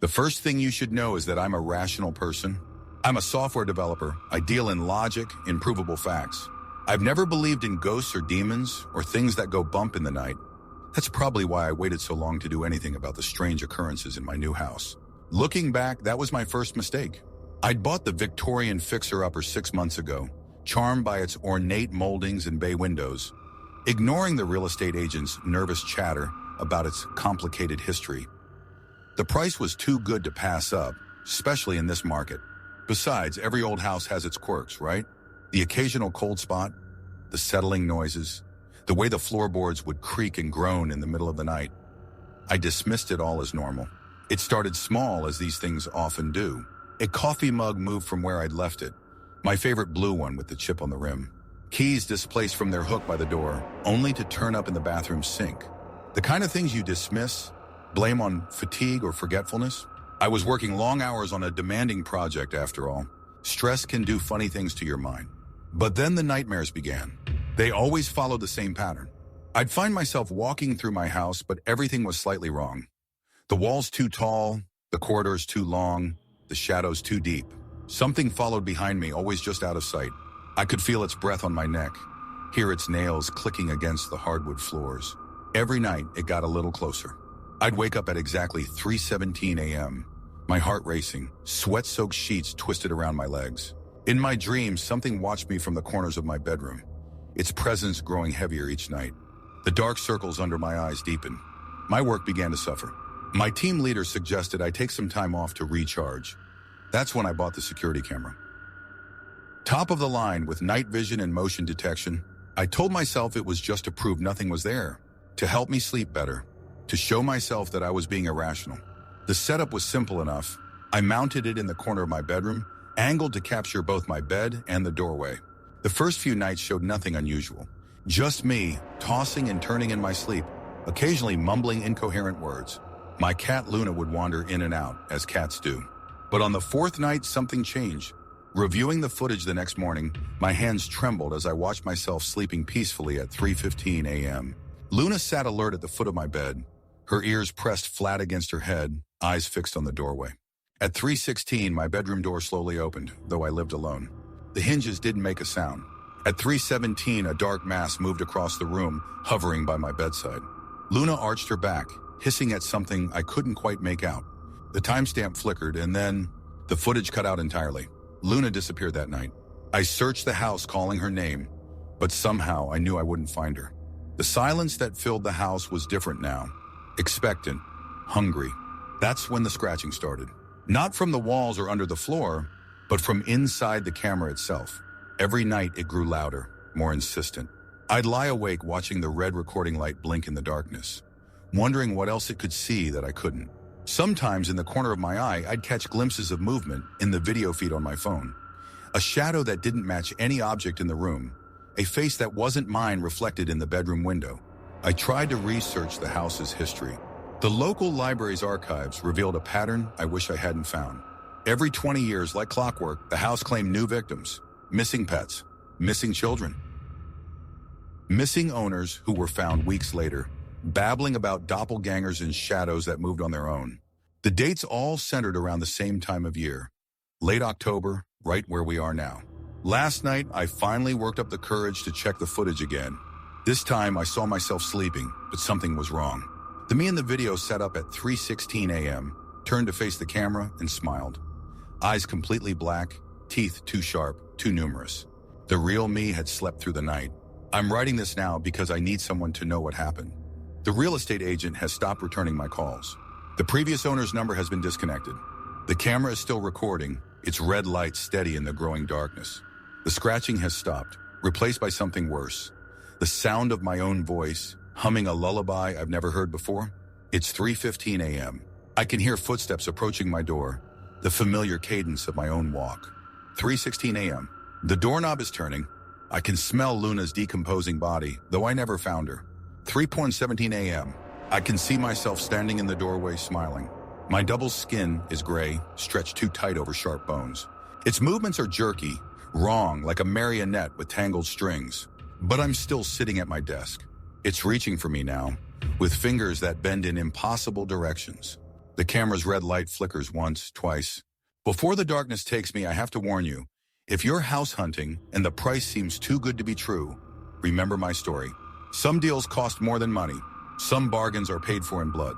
The first thing you should know is that I'm a rational person. I'm a software developer. I deal in logic, in provable facts. I've never believed in ghosts or demons or things that go bump in the night. That's probably why I waited so long to do anything about the strange occurrences in my new house. Looking back, that was my first mistake. I'd bought the Victorian fixer-upper 6 months ago, charmed by its ornate moldings and bay windows, ignoring the real estate agent's nervous chatter about its complicated history. The price was too good to pass up, especially in this market. Besides, every old house has its quirks, right? The occasional cold spot, the settling noises, the way the floorboards would creak and groan in the middle of the night. I dismissed it all as normal. It started small, as these things often do. A coffee mug moved from where I'd left it, my favorite blue one with the chip on the rim. Keys displaced from their hook by the door, only to turn up in the bathroom sink. The kind of things you dismiss, blame on fatigue or forgetfulness. I was working long hours on a demanding project after all. Stress can do funny things to your mind. But then the nightmares began. They always followed the same pattern. I'd find myself walking through my house, but everything was slightly wrong. The walls too tall, the corridors too long, the shadows too deep. Something followed behind me, always just out of sight. I could feel its breath on my neck, hear its nails clicking against the hardwood floors. Every night, it got a little closer. I'd wake up at exactly 3:17 a.m., my heart racing, sweat-soaked sheets twisted around my legs. In my dreams, something watched me from the corners of my bedroom, its presence growing heavier each night. The dark circles under my eyes deepened. My work began to suffer. My team leader suggested I take some time off to recharge. That's when I bought the security camera. Top of the line with night vision and motion detection, I told myself it was just to prove nothing was there, to help me sleep better, to show myself that I was being irrational. The setup was simple enough. I mounted it in the corner of my bedroom, angled to capture both my bed and the doorway. The first few nights showed nothing unusual. Just me, tossing and turning in my sleep, occasionally mumbling incoherent words. My cat Luna would wander in and out, as cats do. But on the fourth night, something changed. Reviewing the footage the next morning, my hands trembled as I watched myself sleeping peacefully at 3:15 a.m. Luna sat alert at the foot of my bed, her ears pressed flat against her head, eyes fixed on the doorway. At 3:16, my bedroom door slowly opened, though I lived alone. The hinges didn't make a sound. At 3:17, a dark mass moved across the room, hovering by my bedside. Luna arched her back, hissing at something I couldn't quite make out. The timestamp flickered, and then the footage cut out entirely. Luna disappeared that night. I searched the house calling her name, but somehow I knew I wouldn't find her. The silence that filled the house was different now. Expectant, hungry. That's when the scratching started. Not from the walls or under the floor, but from inside the camera itself. Every night it grew louder, more insistent. I'd lie awake watching the red recording light blink in the darkness, wondering what else it could see that I couldn't. Sometimes in the corner of my eye, I'd catch glimpses of movement in the video feed on my phone. A shadow that didn't match any object in the room, a face that wasn't mine reflected in the bedroom window. I tried to research the house's history. The local library's archives revealed a pattern I wish I hadn't found. Every 20 years, like clockwork, the house claimed new victims, missing pets, missing children, missing owners who were found weeks later, babbling about doppelgangers and shadows that moved on their own. The dates all centered around the same time of year, late October, right where we are now. Last night, I finally worked up the courage to check the footage again. This time, I saw myself sleeping, but something was wrong. The me in the video sat up at 3:16 a.m., turned to face the camera, and smiled. Eyes completely black, teeth too sharp, too numerous. The real me had slept through the night. I'm writing this now because I need someone to know what happened. The real estate agent has stopped returning my calls. The previous owner's number has been disconnected. The camera is still recording, its red light steady in the growing darkness. The scratching has stopped, replaced by something worse. The sound of my own voice, humming a lullaby I've never heard before. It's 3:15 a.m. I can hear footsteps approaching my door, the familiar cadence of my own walk. 3:16 a.m. The doorknob is turning. I can smell Luna's decomposing body, though I never found her. 3:17 a.m. I can see myself standing in the doorway smiling. My double skin is gray, stretched too tight over sharp bones. Its movements are jerky, wrong, like a marionette with tangled strings. But I'm still sitting at my desk. It's reaching for me now, with fingers that bend in impossible directions. The camera's red light flickers once, twice. Before the darkness takes me, I have to warn you. If you're house hunting and the price seems too good to be true, remember my story. Some deals cost more than money. Some bargains are paid for in blood.